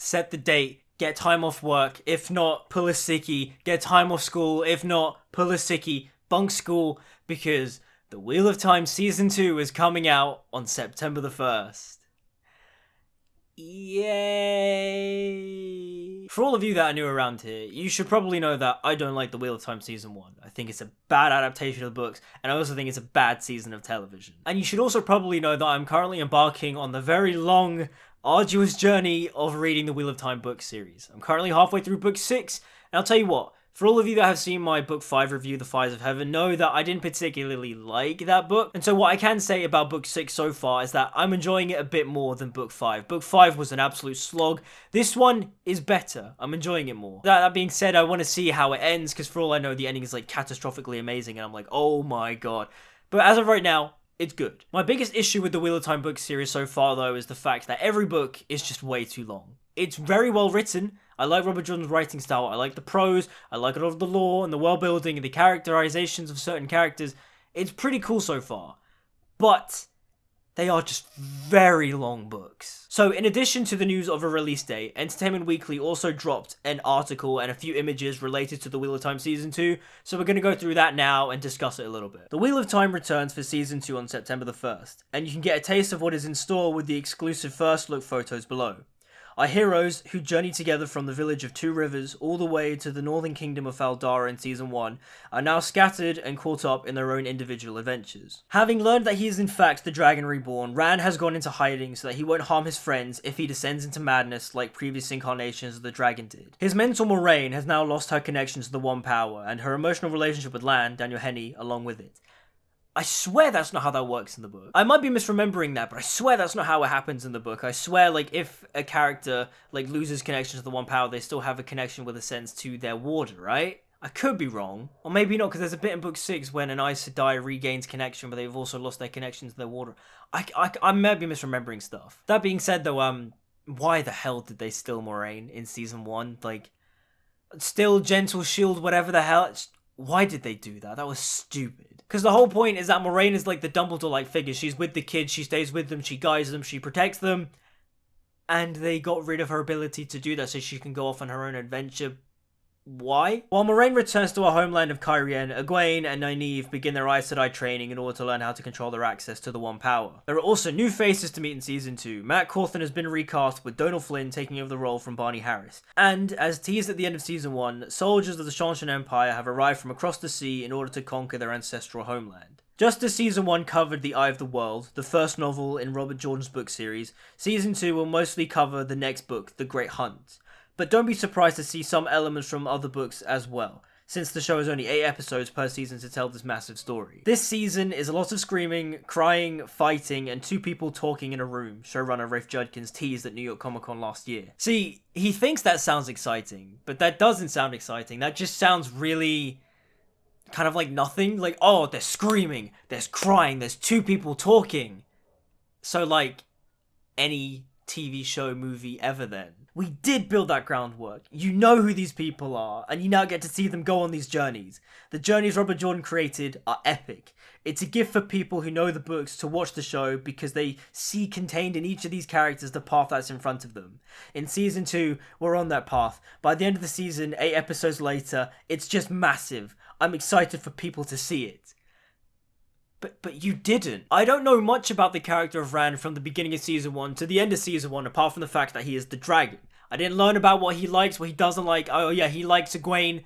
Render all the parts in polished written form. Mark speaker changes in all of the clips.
Speaker 1: set the date, get time off work. If not, pull a sickie, get time off school. If not, pull a sickie, bunk school, because The Wheel of Time Season 2 is coming out on September the 1st. Yay! For all of you that are new around here, you should probably know that I don't like The Wheel of Time Season 1. I think it's a bad adaptation of the books, and I also think it's a bad season of television. And you should also probably know that I'm currently embarking on the very long, arduous journey of reading the Wheel of Time book series. I'm currently halfway through book 6, and I'll tell you what, for all of you that have seen my book 5 review, The Fires of Heaven, know that I didn't particularly like that book. And so what I can say about book 6 so far is that I'm enjoying it a bit more than book 5. Book 5 was an absolute slog. This one is better. I'm enjoying it more. That being said, I want to see how it ends, because for all I know, the ending is like catastrophically amazing, and I'm like, oh my god. But as of right now, it's good. My biggest issue with the Wheel of Time book series so far, though, is the fact that every book is just way too long. It's very well written. I like Robert Jordan's writing style. I like the prose. I like a lot of the lore and the world building and the characterizations of certain characters. It's pretty cool so far. But they are just very long books. So in addition to the news of a release date, Entertainment Weekly also dropped an article and a few images related to The Wheel of Time Season 2, so we're going to go through that now and discuss it a little bit. The Wheel of Time returns for Season 2 on September the 1st, and you can get a taste of what is in store with the exclusive first look photos below. Our heroes, who journey together from the village of Two Rivers all the way to the northern kingdom of Faldara in Season 1, are now scattered and caught up in their own individual adventures. Having learned that he is in fact the Dragon Reborn, Rand has gone into hiding so that he won't harm his friends if he descends into madness like previous incarnations of the dragon did. His mentor Moraine has now lost her connection to the One Power, and her emotional relationship with Lan, Daniel Henney, along with it. I swear that's not how that works in the book. I might be misremembering that, but I swear that's not how it happens in the book. I swear, like, if a character, like, loses connection to the One Power, they still have a connection with a sense to their warder, right? I could be wrong. Or maybe not, because there's a bit in book 6 when an Aes Sedai regains connection, but they've also lost their connection to their warder. I might be misremembering stuff. That being said, though, why the hell did they steal Moraine in Season 1? Like, still gentle shield, whatever the hell. Why did they do that? That was stupid. Because the whole point is that Moraine is like the Dumbledore-like figure. She's with the kids, she stays with them, she guides them, she protects them. And they got rid of her ability to do that so she can go off on her own adventure. Why? While Moraine returns to her homeland of Cairhien, Egwene and Nynaeve begin their Aes Sedai training in order to learn how to control their access to the One Power. There are also new faces to meet in Season 2. Matt Cawthon has been recast, with Donal Flynn taking over the role from Barney Harris. And, as teased at the end of Season 1, soldiers of the Shanshan Empire have arrived from across the sea in order to conquer their ancestral homeland. Just as Season 1 covered The Eye of the World, the first novel in Robert Jordan's book series, Season 2 will mostly cover the next book, The Great Hunt. But don't be surprised to see some elements from other books as well, since the show is only 8 episodes per season to tell this massive story. This season is a lot of screaming, crying, fighting, and 2 people talking in a room, showrunner Rafe Judkins teased at New York Comic Con last year. See, he thinks that sounds exciting, but that doesn't sound exciting. That just sounds really kind of like nothing. Like, oh, there's screaming, there's crying, there's 2 people talking. So, like, any TV show, movie ever then. We did build that groundwork. You know who these people are, and you now get to see them go on these journeys. The journeys Robert Jordan created are epic. It's a gift for people who know the books to watch the show because they see contained in each of these characters the path that's in front of them. In Season 2, we're on that path. By the end of the season, 8 episodes later, it's just massive. I'm excited for people to see it. But you didn't. I don't know much about the character of Rand from the beginning of Season 1 to the end of Season 1, apart from the fact that he is the dragon. I didn't learn about what he likes, what he doesn't like. Oh yeah, he likes Egwene.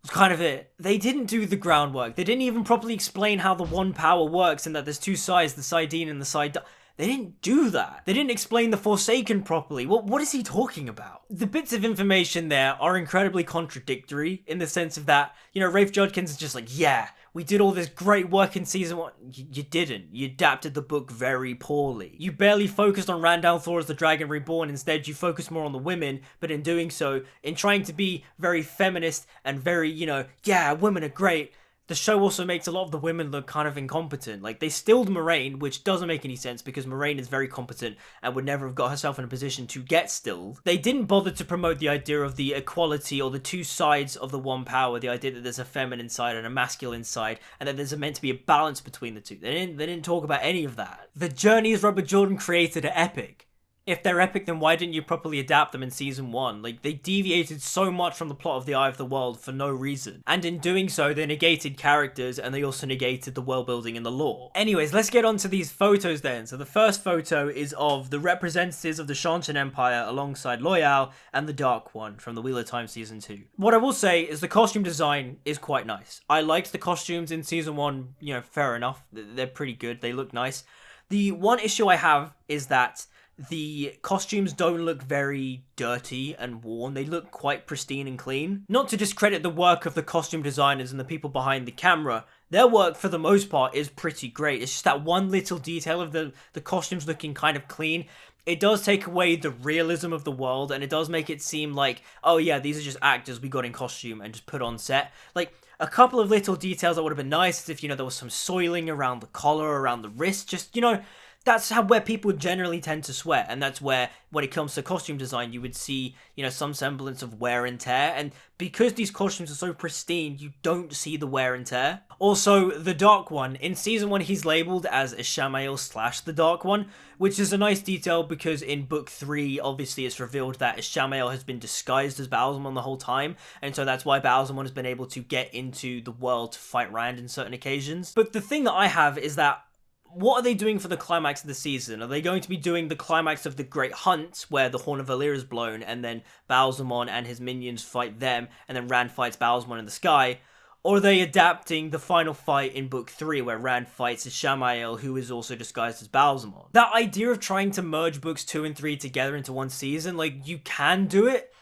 Speaker 1: That's kind of it. They didn't do the groundwork. They didn't even properly explain how the One Power works and that there's 2 sides, the Sidene and the Side. They didn't do that. They didn't explain the Forsaken properly. What is he talking about? The bits of information there are incredibly contradictory in the sense of that, you know, Rafe Judkins is just like, yeah, we did all this great work in Season 1. You didn't. You adapted the book very poorly. You barely focused on Rand al'Thor as the Dragon Reborn. Instead, you focused more on the women, but in doing so, in trying to be very feminist and very, you know, yeah, women are great, the show also makes a lot of the women look kind of incompetent. Like, they stilled Moraine, which doesn't make any sense because Moraine is very competent and would never have got herself in a position to get stilled. They didn't bother to promote the idea of the equality or the 2 sides of the One Power, the idea that there's a feminine side and a masculine side, and that there's meant to be a balance between the 2. They didn't talk about any of that. The journeys Robert Jordan created are epic. if they're epic, then why didn't you properly adapt them in season 1? Like, they deviated so much from the plot of The Eye of the World for no reason. And in doing so, they negated characters, and they also negated the world building and the lore. Anyways, let's get on to these photos then. So the first photo is of the representatives of the Shantian Empire alongside Loyal and the Dark One from the Wheel of Time season 2. What I will say is the costume design is quite nice. I liked the costumes in season 1, you know, fair enough. They're pretty good. They look nice. The one issue I have is that the costumes don't look very dirty and worn. They look quite pristine and clean. Not to discredit the work of the costume designers and the people behind the camera, their work for the most part is pretty great. It's just that one little detail of the costumes looking kind of clean. It does take away the realism of the world, and it does make it seem like, oh yeah, these are just actors we got in costume and just put on set. Like, a couple of little details that would have been nice is if, you know, there was some soiling around the collar, around the wrist, just, you know, that's where people generally tend to sweat, and that's where, when it comes to costume design, you would see, you know, some semblance of wear and tear, and because these costumes are so pristine, you don't see the wear and tear. Also, the Dark One. In Season 1, he's labelled as Ishamael / the Dark One, which is a nice detail because in Book 3, obviously it's revealed that Ishamael has been disguised as Ba'alzamon the whole time, and so that's why Ba'alzamon has been able to get into the world to fight Rand in certain occasions. But the thing that I have is that, what are they doing for the climax of the season? Are they going to be doing the climax of the Great Hunt, where the Horn of Valyr is blown, and then Ba'alzamon and his minions fight them, and then Rand fights Ba'alzamon in the sky? Or are they adapting the final fight in Book 3, where Rand fights Ishamael, who is also disguised as Ba'alzamon? That idea of trying to merge Books 2 and 3 together into one season, like, you can do it,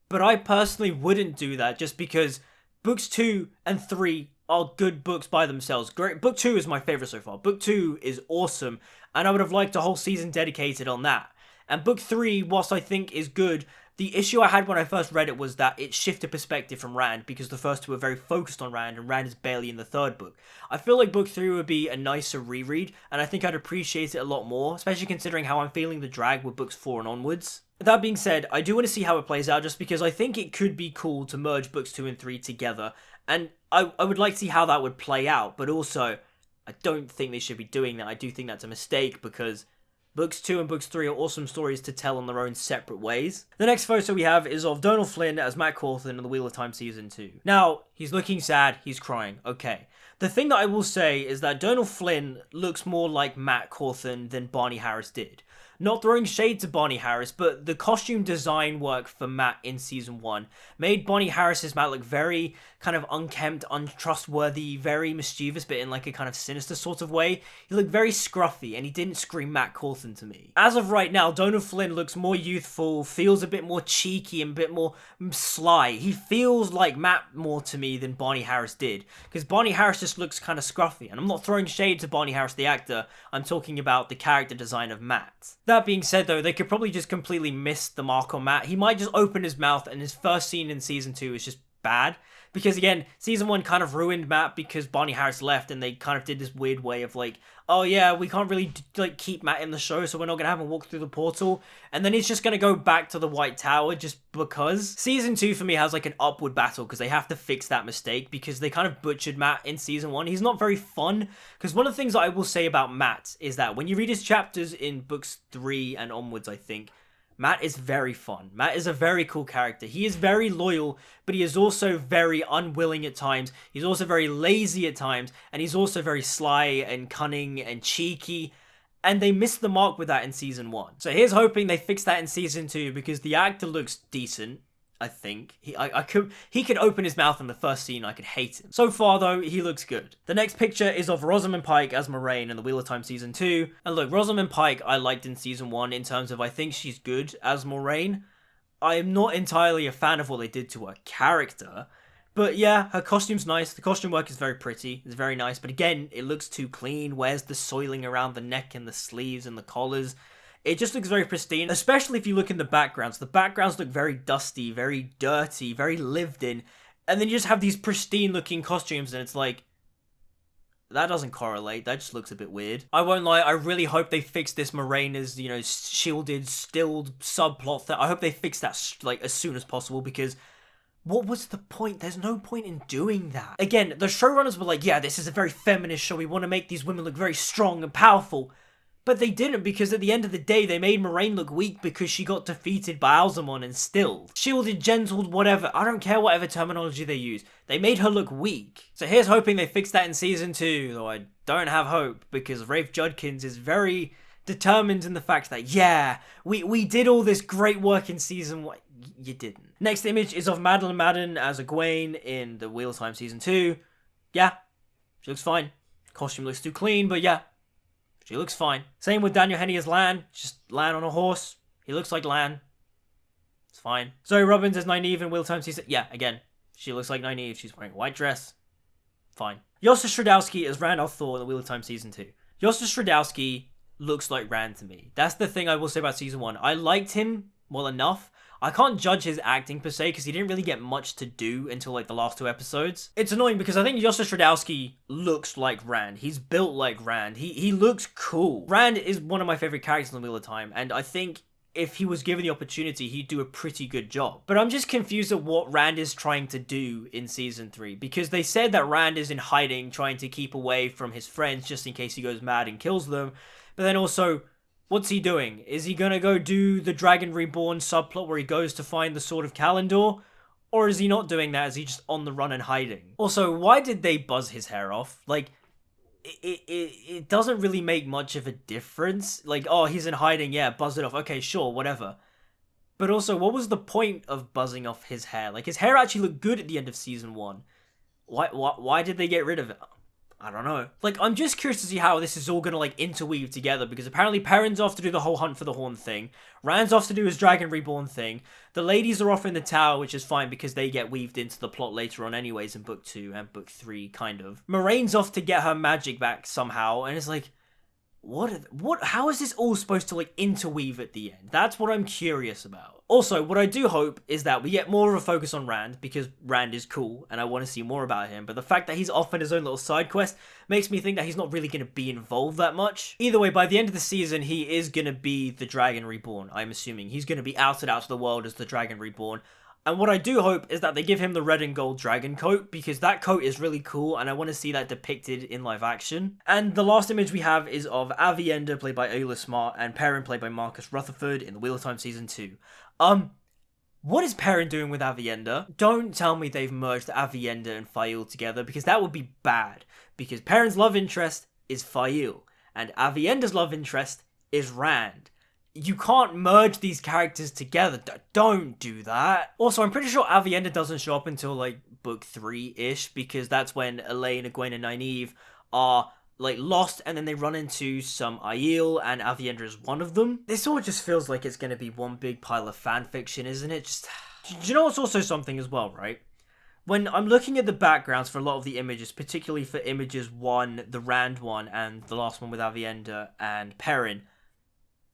Speaker 1: but I personally wouldn't do that, just because Books 2 and 3 are good books by themselves. Great. Book 2 is my favourite so far. Book 2 is awesome, and I would have liked a whole season dedicated on that. And Book 3, whilst I think is good, the issue I had when I first read it was that it shifted perspective from Rand, because the first two are very focused on Rand, and Rand is barely in the third book. I feel like Book 3 would be a nicer reread, and I think I'd appreciate it a lot more, especially considering how I'm feeling the drag with Books 4 and onwards. That being said, I do want to see how it plays out, just because I think it could be cool to merge Books 2 and 3 together, and I would like to see how that would play out, but also, I don't think they should be doing that. I do think that's a mistake, because Books 2 and Books 3 are awesome stories to tell in their own separate ways. The next photo we have is of Donald Flynn as Matt Hawthorne in The Wheel of Time Season 2. Now, he's looking sad, he's crying, okay. The thing that I will say is that Donald Flynn looks more like Matt Hawthorne than Barney Harris did. Not throwing shade to Barney Harris, but the costume design work for Matt in Season 1 made Barney Harris's Matt look very kind of unkempt, untrustworthy, very mischievous, but in like a kind of sinister sort of way. He looked very scruffy, and he didn't scream Matt Hawthorne to me. As of right now, Donald Flynn looks more youthful, feels a bit more cheeky, and a bit more sly. He feels like Matt more to me than Barney Harris did, because Barney Harris just looks kind of scruffy, and I'm not throwing shade to Barney Harris the actor, I'm talking about the character design of Matt. That being said though, they could probably just completely miss the mark on Matt. He might just open his mouth, and his first scene in Season 2 is just bad. Because again, Season 1 kind of ruined Matt because Barney Harris left, and they kind of did this weird way of like, oh yeah, we can't really like keep Matt in the show, so we're not going to have him walk through the portal. And then he's just going to go back to the White Tower just because. Season 2 for me has like an upward battle, because they have to fix that mistake, because they kind of butchered Matt in Season 1. He's not very fun, because one of the things that I will say about Matt is that when you read his chapters in Books 3 and onwards, I think, Matt is very fun. Matt is a very cool character. He is very loyal, but he is also very unwilling at times. He's also very lazy at times, and he's also very sly and cunning and cheeky. And they missed the mark with that in Season 1. So here's hoping they fix that in Season 2, because the actor looks decent, I think. He could open his mouth in the first scene, I could hate him. So far though, he looks good. The next picture is of Rosamund Pike as Moraine in The Wheel of Time Season 2. And look, Rosamund Pike I liked in Season 1 in terms of I think she's good as Moraine. I am not entirely a fan of what they did to her character. But yeah, her costume's nice. The costume work is very pretty. It's very nice. But again, it looks too clean. Where's the soiling around the neck and the sleeves and the collars? It just looks very pristine, especially if you look in the backgrounds. The backgrounds look very dusty, very dirty, very lived in. And then you just have these pristine looking costumes, and it's like, that doesn't correlate. That just looks a bit weird. I won't lie, I really hope they fix this Moraine as, you know, shielded, stilled subplot. I hope they fix that like as soon as possible, because what was the point? There's no point in doing that. Again, the showrunners were like, yeah, this is a very feminist show. We want to make these women look very strong and powerful. But they didn't, because at the end of the day, they made Moraine look weak because she got defeated by Alzamon and stilled. Shielded, gentled, whatever. I don't care whatever terminology they use. They made her look weak. So here's hoping they fix that in season 2, though I don't have hope, because Rafe Judkins is very determined in the fact that, yeah, we did all this great work in season 1. You didn't. Next image is of Madeleine Madden as Egwene in the Wheel of Time season 2. Yeah, she looks fine. Costume looks too clean, but yeah. She looks fine. Same with Daniel Henney as Lan. Just Lan on a horse. He looks like Lan. It's fine. Zoe Robbins as Nynaeve in Wheel of Time season... Yeah, again. She looks like Nynaeve. She's wearing a white dress. Fine. Josta Stradowski as Rand al'Thor in the Wheel of Time season 2. Josta Stradowski looks like Rand to me. That's the thing I will say about season 1. I liked him well enough. I can't judge his acting per se because he didn't really get much to do until like the last 2 episodes. It's annoying because I think Josta Stradowski looks like Rand. He's built like Rand. He looks cool. Rand is one of my favorite characters in the Wheel of Time, and I think if he was given the opportunity, he'd do a pretty good job. But I'm just confused at what Rand is trying to do in season 3, because they said that Rand is in hiding, trying to keep away from his friends just in case he goes mad and kills them. But then also, what's he doing? Is he gonna go do the Dragon Reborn subplot where he goes to find the Sword of Kalimdor? Or is he not doing that? Is he just on the run and hiding? Also, why did they buzz his hair off? Like, it doesn't really make much of a difference. Like, oh, he's in hiding, yeah, buzz it off. Okay, sure, whatever. But also, what was the point of buzzing off his hair? Like, his hair actually looked good at the end of season 1. Why did they get rid of it? I don't know. Like, I'm just curious to see how this is all gonna, like, interweave together, because apparently Perrin's off to do the whole Hunt for the Horn thing. Rand's off to do his Dragon Reborn thing. The ladies are off in the tower, which is fine, because they get weaved into the plot later on anyways in Book 2 and Book 3, kind of. Moraine's off to get her magic back somehow, and it's like, how is this all supposed to, like, interweave at the end? That's what I'm curious about. Also, what I do hope is that we get more of a focus on Rand, because Rand is cool, and I want to see more about him, but the fact that he's off on his own little side quest makes me think that he's not really going to be involved that much. Either way, by the end of the season, he is going to be the Dragon Reborn, I'm assuming. He's going to be outed out to the world as the Dragon Reborn. And what I do hope is that they give him the red and gold dragon coat, because that coat is really cool and I want to see that depicted in live action. And the last image we have is of Aviendha, played by Ayla Smart, and Perrin, played by Marcus Rutherford, in the Wheel of Time Season 2. What is Perrin doing with Aviendha? Don't tell me they've merged Aviendha and Faile together, because that would be bad. Because Perrin's love interest is Faile, and Aviendha's love interest is Rand. You can't merge these characters together. Don't do that. Also, I'm pretty sure Aviendha doesn't show up until, like, Book 3-ish, because that's when Elaine, Egwene, and Nynaeve are, like, lost, and then they run into some Aiel, and Aviendha is one of them. This all just feels like it's gonna be one big pile of fanfiction, isn't it? Just... Do you know what's also something as well, right? When I'm looking at the backgrounds for a lot of the images, particularly for images 1, the Rand one, and the last one with Aviendha and Perrin,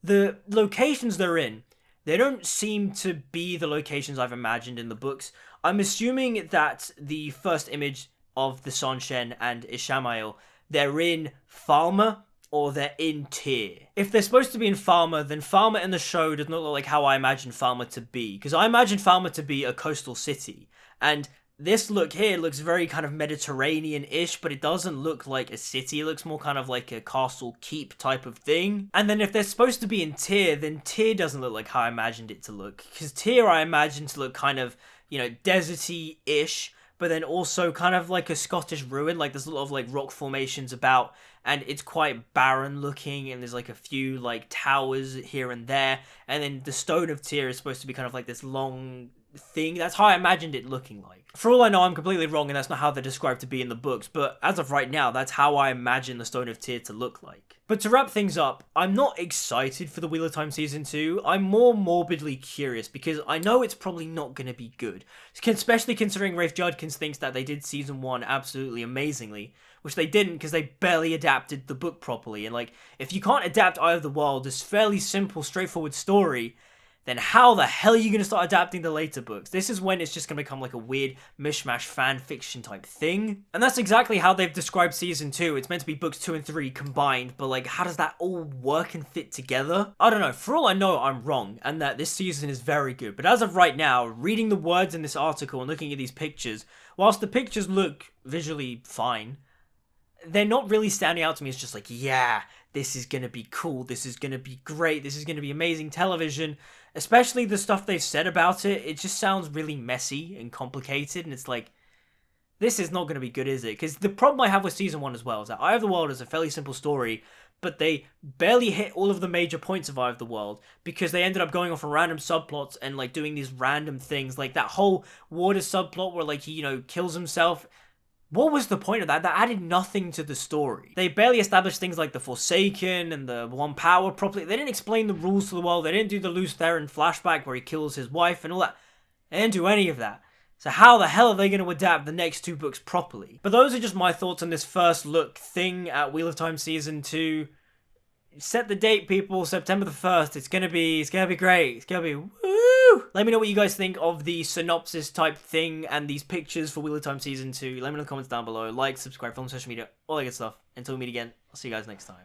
Speaker 1: the locations they're in, they don't seem to be the locations I've imagined in the books. I'm assuming that the first image of the Seanchan and Ishamael, they're in Falmer or they're in Tyr. If they're supposed to be in Falmer, then Falmer in the show does not look like how I imagine Falmer to be. Because I imagine Falmer to be a coastal city. And this look here looks very kind of Mediterranean-ish, but it doesn't look like a city. It looks more kind of like a castle keep type of thing. And then if they're supposed to be in Tyr, then Tyr doesn't look like how I imagined it to look. Because Tyr I imagined to look kind of, you know, deserty-ish, but then also kind of like a Scottish ruin. Like there's a lot of like rock formations about, and it's quite barren looking, and there's like a few like towers here and there. And then the Stone of Tyr is supposed to be kind of like this long thing. That's how I imagined it looking like. For all I know, I'm completely wrong, and that's not how they're described to be in the books, but as of right now, that's how I imagine the Stone of Tyr to look like. But to wrap things up, I'm not excited for the Wheel of Time Season 2, I'm more morbidly curious, because I know it's probably not going to be good, especially considering Rafe Judkins thinks that they did Season 1 absolutely amazingly, which they didn't because they barely adapted the book properly, and like, if you can't adapt Eye of the World, this fairly simple, straightforward story, then how the hell are you going to start adapting the later books? This is when it's just going to become like a weird mishmash fan fiction type thing. And that's exactly how they've described Season 2. It's meant to be books 2 and 3 combined, but like, how does that all work and fit together? I don't know. For all I know, I'm wrong, and that this season is very good. But as of right now, reading the words in this article and looking at these pictures, whilst the pictures look visually fine, they're not really standing out to me as just like, yeah, this is going to be cool, this is going to be great, this is going to be amazing television. Especially the stuff they've said about it, it just sounds really messy and complicated, and it's like, this is not going to be good, is it? Because the problem I have with season 1 as well is that Eye of the World is a fairly simple story, but they barely hit all of the major points of Eye of the World because they ended up going off on random subplots and like doing these random things, like that whole water subplot where like he, kills himself. What was the point of that? That added nothing to the story. They barely established things like the Forsaken and the One Power properly. They didn't explain the rules to the world. They didn't do the Luce Theron flashback where he kills his wife and all that. They didn't do any of that. So how the hell are they going to adapt the next 2 books properly? But those are just my thoughts on this first look thing at Wheel of Time Season 2. Set the date, people. September the 1st. It's gonna be great. It's gonna be woo! Let me know what you guys think of the synopsis type thing and these pictures for Wheel of Time Season 2. Let me know in the comments down below. Like, subscribe, follow on social media, all that good stuff. Until we meet again, I'll see you guys next time.